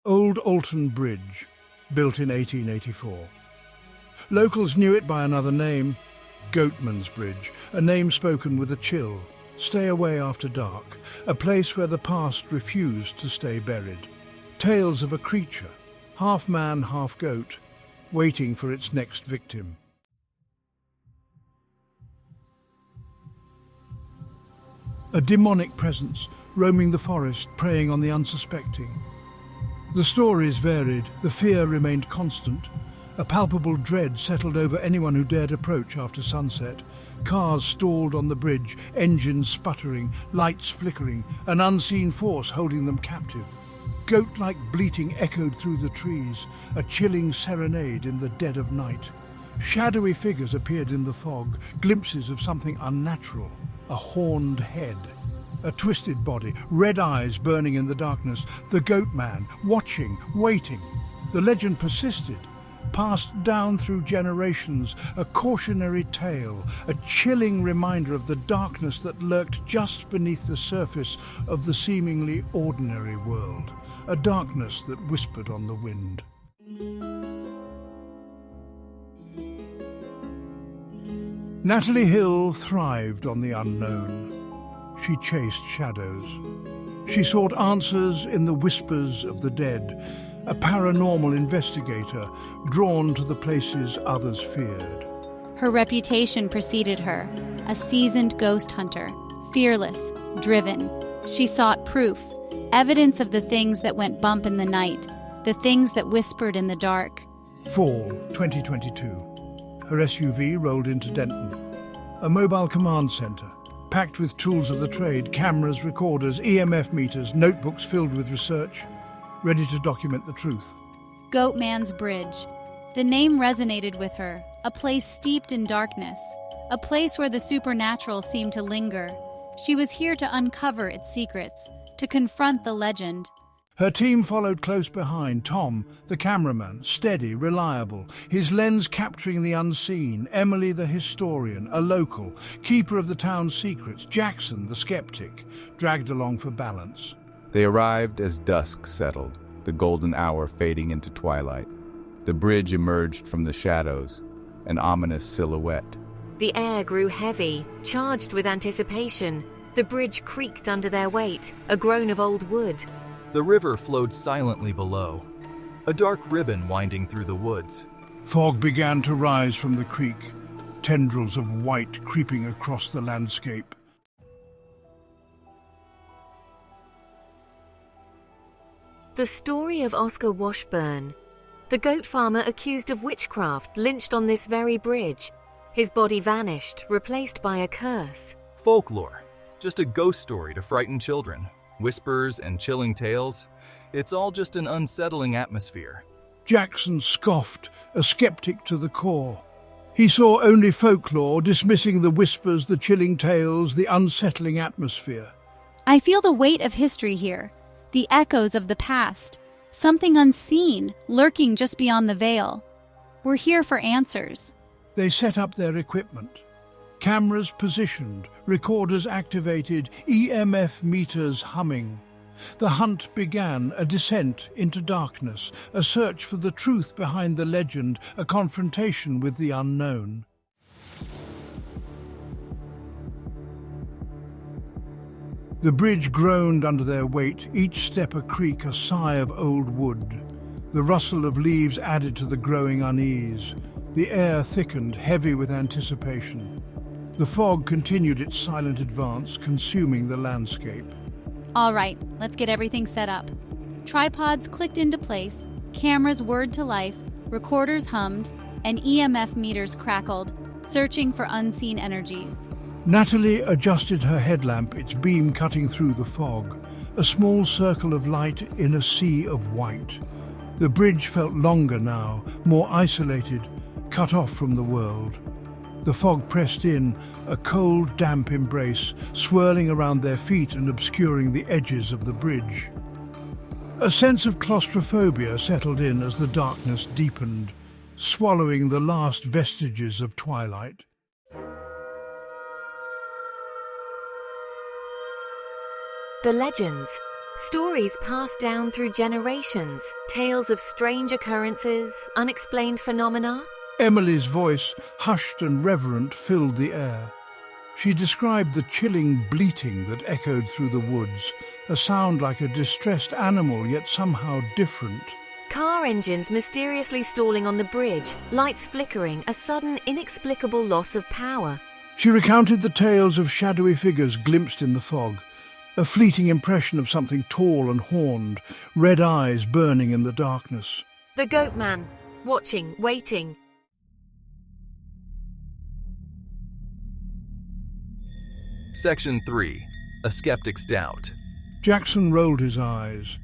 Old Alton Bridge, built in 1884. Locals knew it by another name, Goatman's Bridge, a name spoken with a chill. Stay away after dark, a place where the past refused to stay buried. Tales of a creature, half man, half goat, waiting for its next victim. A demonic presence roaming the forest, preying on the unsuspecting. The stories varied, the fear remained constant. A palpable dread settled over anyone who dared approach after sunset. Cars stalled on the bridge, engines sputtering, lights flickering, an unseen force holding them captive. Goat-like bleating echoed through the trees, a chilling serenade in the dead of night. Shadowy figures appeared in the fog, glimpses of something unnatural, a horned head. A twisted body, red eyes burning in the darkness, the Goatman, watching, waiting. The legend persisted, passed down through generations, a cautionary tale, a chilling reminder of the darkness that lurked just beneath the surface of the seemingly ordinary world, a darkness that whispered on the wind. Natalie Hill thrived on the unknown. She chased shadows. She sought answers in the whispers of the dead, a paranormal investigator drawn to the places others feared. Her reputation preceded her, a seasoned ghost hunter, fearless, driven. She sought proof, evidence of the things that went bump in the night, the things that whispered in the dark. Fall 2022. Her SUV rolled into Denton, a mobile command center, packed with tools of the trade, cameras, recorders, EMF meters, notebooks filled with research, ready to document the truth. Goatman's Bridge. The name resonated with her, a place steeped in darkness, a place where the supernatural seemed to linger. She was here to uncover its secrets, to confront the legend. Her team followed close behind. Tom, the cameraman, steady, reliable, his lens capturing the unseen. Emily, the historian, a local, keeper of the town's secrets. Jackson, the skeptic, dragged along for balance. They arrived as dusk settled, the golden hour fading into twilight. The bridge emerged from the shadows, an ominous silhouette. The air grew heavy, charged with anticipation. The bridge creaked under their weight, a groan of old wood. The river flowed silently below, a dark ribbon winding through the woods. Fog began to rise from the creek, tendrils of white creeping across the landscape. The story of Oscar Washburn, the goat farmer accused of witchcraft, lynched on this very bridge. His body vanished, replaced by a curse. Folklore, just a ghost story to frighten children. Whispers and chilling tales, it's all just an unsettling atmosphere. Jackson scoffed, a skeptic to the core. He saw only folklore, dismissing the whispers, the chilling tales, the unsettling atmosphere. I feel the weight of history here, the echoes of the past, something unseen, lurking just beyond the veil. We're here for answers. They set up their equipment. Cameras positioned, recorders activated, EMF meters humming. The hunt began, a descent into darkness, a search for the truth behind the legend, a confrontation with the unknown. The bridge groaned under their weight, each step a creak, a sigh of old wood. The rustle of leaves added to the growing unease. The air thickened, heavy with anticipation. The fog continued its silent advance, consuming the landscape. All right, let's get everything set up. Tripods clicked into place, cameras whirred to life, recorders hummed, and EMF meters crackled, searching for unseen energies. Natalie adjusted her headlamp, its beam cutting through the fog, a small circle of light in a sea of white. The bridge felt longer now, more isolated, cut off from the world. The fog pressed in, a cold, damp embrace, swirling around their feet and obscuring the edges of the bridge. A sense of claustrophobia settled in as the darkness deepened, swallowing the last vestiges of twilight. The legends, Stories passed down through generations, tales of strange occurrences, unexplained phenomena. Emily's voice, hushed and reverent, filled the air. She described the chilling bleating that echoed through the woods, a sound like a distressed animal, yet somehow different. Car engines mysteriously stalling on the bridge, lights flickering, a sudden, inexplicable loss of power. She recounted the tales of shadowy figures glimpsed in the fog, a fleeting impression of something tall and horned, red eyes burning in the darkness. The Goatman, watching, waiting. Section 3. A Skeptic's Doubt. Jackson rolled his eyes,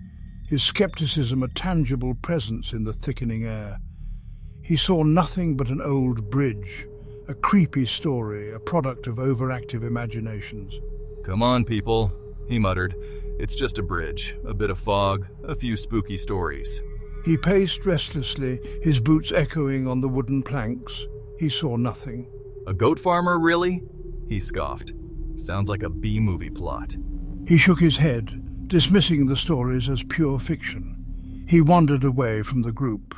his skepticism a tangible presence in the thickening air. He saw nothing but an old bridge, a creepy story, a product of overactive imaginations. "Come on, people," he muttered. "It's just a bridge, a bit of fog, a few spooky stories." He paced restlessly, his boots echoing on the wooden planks. He saw nothing. "A goat farmer, really?" he scoffed. "Sounds like a B-movie plot." He shook his head, dismissing the stories as pure fiction. He wandered away from the group.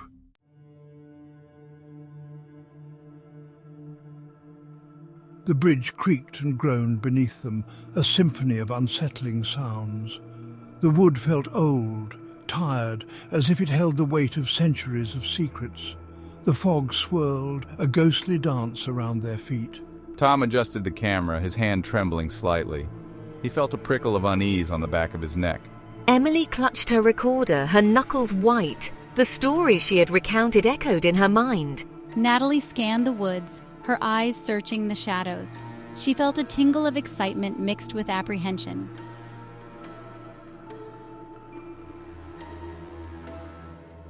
The bridge creaked and groaned beneath them, a symphony of unsettling sounds. The wood felt old, tired, as if it held the weight of centuries of secrets. The fog swirled, a ghostly dance around their feet. Tom adjusted the camera, his hand trembling slightly. He felt a prickle of unease on the back of his neck. Emily clutched her recorder, her knuckles white. The stories she had recounted echoed in her mind. Natalie scanned the woods, her eyes searching the shadows. She felt a tingle of excitement mixed with apprehension.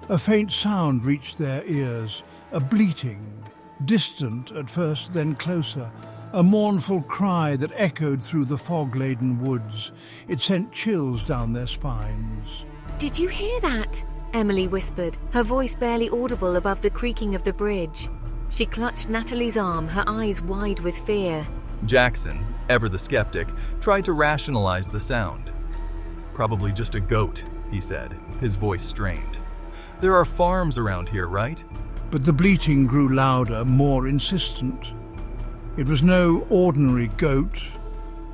A faint sound reached their ears, a bleating, distant at first, then closer, a mournful cry that echoed through the fog-laden woods. It sent chills down their spines. "Did you hear that?" Emily whispered, her voice barely audible above the creaking of the bridge. She clutched Natalie's arm, her eyes wide with fear. Jackson, ever the skeptic, tried to rationalize the sound. "Probably just a goat," he said, his voice strained. "There are farms around here, right?" But the bleating grew louder, more insistent. It was no ordinary goat.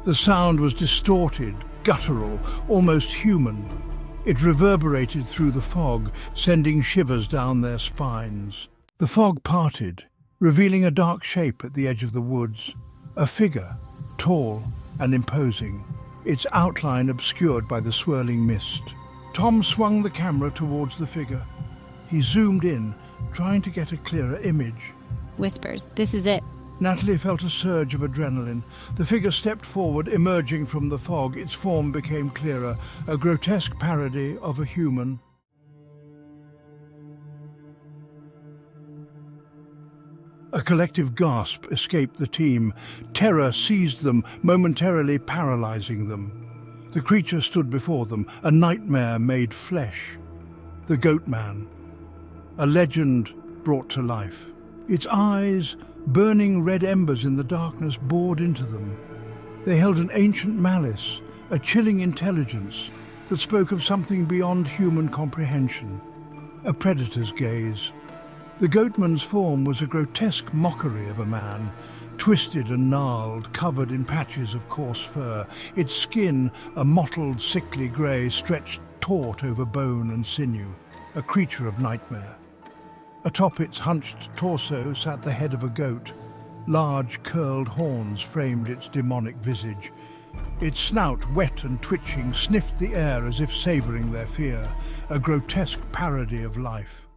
The sound was distorted, guttural, almost human. It reverberated through the fog, sending shivers down their spines. The fog parted, revealing a dark shape at the edge of the woods. A figure, tall and imposing, its outline obscured by the swirling mist. Tom swung the camera towards the figure. He zoomed in, trying to get a clearer image. Whispers, "This is it." Natalie felt a surge of adrenaline. The figure stepped forward, emerging from the fog. Its form became clearer, a grotesque parody of a human. A collective gasp escaped the team. Terror seized them, momentarily paralyzing them. The creature stood before them, a nightmare made flesh. The Goatman, a legend brought to life. Its eyes, burning red embers in the darkness, bored into them. They held an ancient malice, a chilling intelligence that spoke of something beyond human comprehension. A predator's gaze. The Goatman's form was a grotesque mockery of a man, twisted and gnarled, covered in patches of coarse fur. Its skin, a mottled, sickly grey, stretched taut over bone and sinew, a creature of nightmare. Atop its hunched torso sat the head of a goat. Large, curled horns framed its demonic visage. Its snout, wet and twitching, sniffed the air as if savouring their fear, a grotesque parody of life.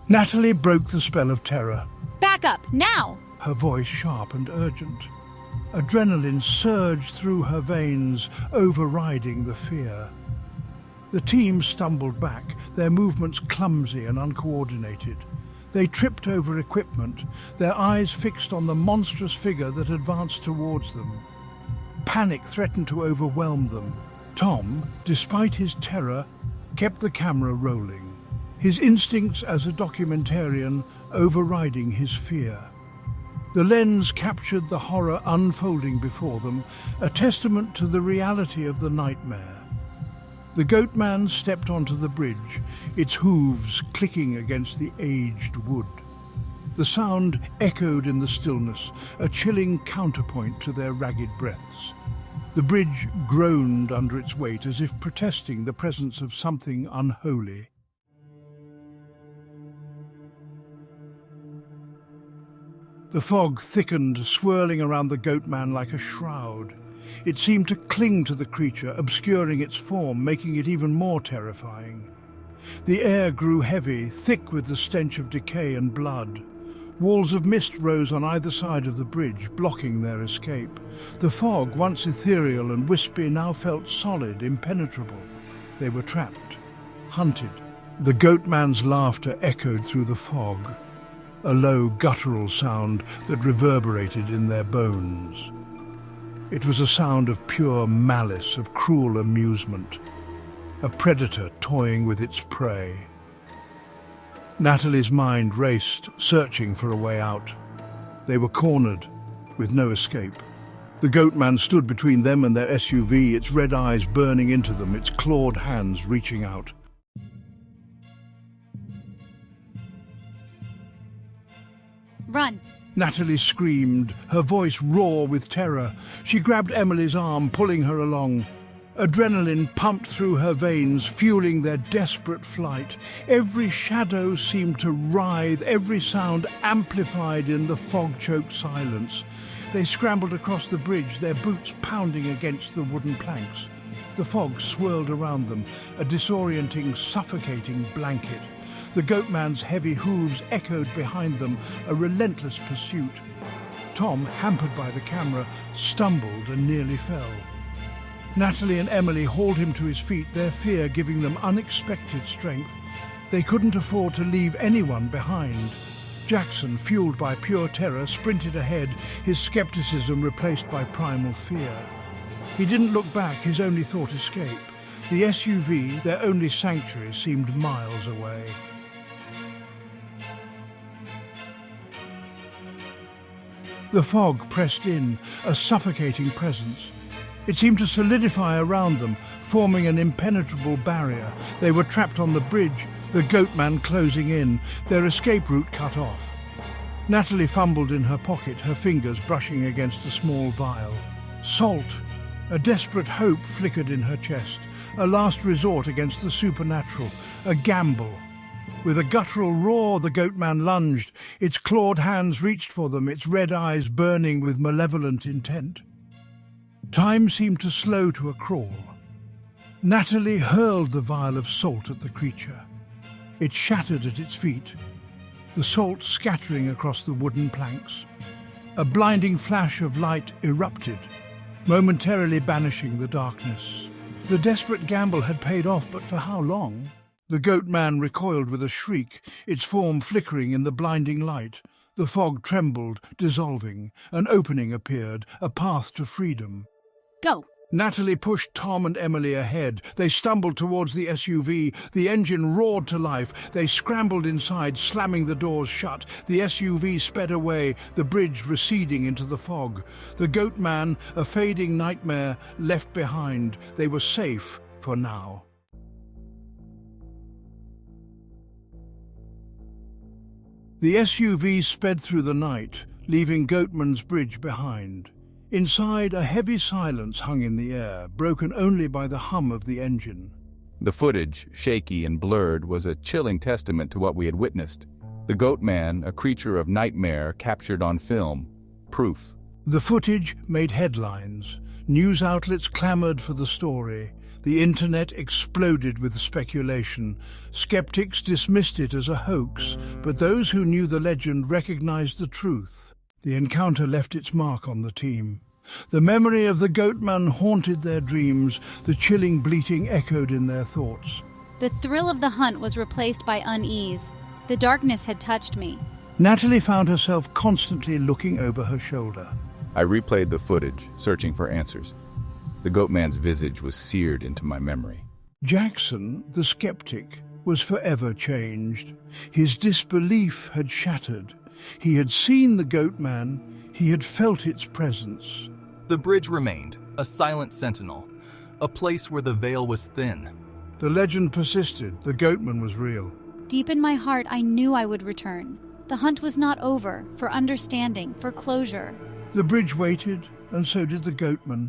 Natalie broke the spell of terror. "Back up, now!" Her voice sharp and urgent. Adrenaline surged through her veins, overriding the fear. The team stumbled back, their movements clumsy and uncoordinated. They tripped over equipment, their eyes fixed on the monstrous figure that advanced towards them. Panic threatened to overwhelm them. Tom, despite his terror, kept the camera rolling, his instincts as a documentarian overriding his fear. The lens captured the horror unfolding before them, a testament to the reality of the nightmare. The Goatman stepped onto the bridge, its hooves clicking against the aged wood. The sound echoed in the stillness, a chilling counterpoint to their ragged breaths. The bridge groaned under its weight as if protesting the presence of something unholy. The fog thickened, swirling around the Goatman like a shroud. It seemed to cling to the creature, obscuring its form, making it even more terrifying. The air grew heavy, thick with the stench of decay and blood. Walls of mist rose on either side of the bridge, blocking their escape. The fog, once ethereal and wispy, now felt solid, impenetrable. They were trapped, hunted. The Goatman's laughter echoed through the fog, a low, guttural sound that reverberated in their bones. It was a sound of pure malice, of cruel amusement, a predator toying with its prey. Natalie's mind raced, searching for a way out. They were cornered, with no escape. The Goatman stood between them and their SUV, its red eyes burning into them, its clawed hands reaching out. Run! Natalie screamed, her voice raw with terror. She grabbed Emily's arm, pulling her along. Adrenaline pumped through her veins, fueling their desperate flight. Every shadow seemed to writhe, every sound amplified in the fog-choked silence. They scrambled across the bridge, their boots pounding against the wooden planks. The fog swirled around them, a disorienting, suffocating blanket. The Goatman's heavy hooves echoed behind them, a relentless pursuit. Tom, hampered by the camera, stumbled and nearly fell. Natalie and Emily hauled him to his feet, their fear giving them unexpected strength. They couldn't afford to leave anyone behind. Jackson, fueled by pure terror, sprinted ahead, his skepticism replaced by primal fear. He didn't look back, his only thought escape. The SUV, their only sanctuary, seemed miles away. The fog pressed in, a suffocating presence. It seemed to solidify around them, forming an impenetrable barrier. They were trapped on the bridge, the Goatman closing in, their escape route cut off. Natalie fumbled in her pocket, her fingers brushing against a small vial. Salt! A desperate hope flickered in her chest, a last resort against the supernatural, a gamble. With a guttural roar, the Goatman lunged. Its clawed hands reached for them, its red eyes burning with malevolent intent. Time seemed to slow to a crawl. Natalie hurled the vial of salt at the creature. It shattered at its feet, the salt scattering across the wooden planks. A blinding flash of light erupted, momentarily banishing the darkness. The desperate gamble had paid off, but for how long? The Goatman recoiled with a shriek, its form flickering in the blinding light. The fog trembled, dissolving. An opening appeared, a path to freedom. Go! Natalie pushed Tom and Emily ahead. They stumbled towards the SUV. The engine roared to life. They scrambled inside, slamming the doors shut. The SUV sped away, the bridge receding into the fog. The Goatman, a fading nightmare, left behind. They were safe for now. The SUV sped through the night, leaving Goatman's bridge behind. Inside, a heavy silence hung in the air, broken only by the hum of the engine. The footage, shaky and blurred, was a chilling testament to what we had witnessed. The Goatman, a creature of nightmare, captured on film. Proof. The footage made headlines. News outlets clamored for the story. The internet exploded with speculation. Skeptics dismissed it as a hoax, but those who knew the legend recognized the truth. The encounter left its mark on the team. The memory of the Goatman haunted their dreams. The chilling bleating echoed in their thoughts. The thrill of the hunt was replaced by unease. The darkness had touched me. Natalie found herself constantly looking over her shoulder. I replayed the footage, searching for answers. The Goatman's visage was seared into my memory. Jackson, the skeptic, was forever changed. His disbelief had shattered. He had seen the Goatman, he had felt its presence. The bridge remained, a silent sentinel, a place where the veil was thin. The legend persisted, the Goatman was real. Deep in my heart, I knew I would return. The hunt was not over, for understanding, for closure. The bridge waited, and so did the Goatman.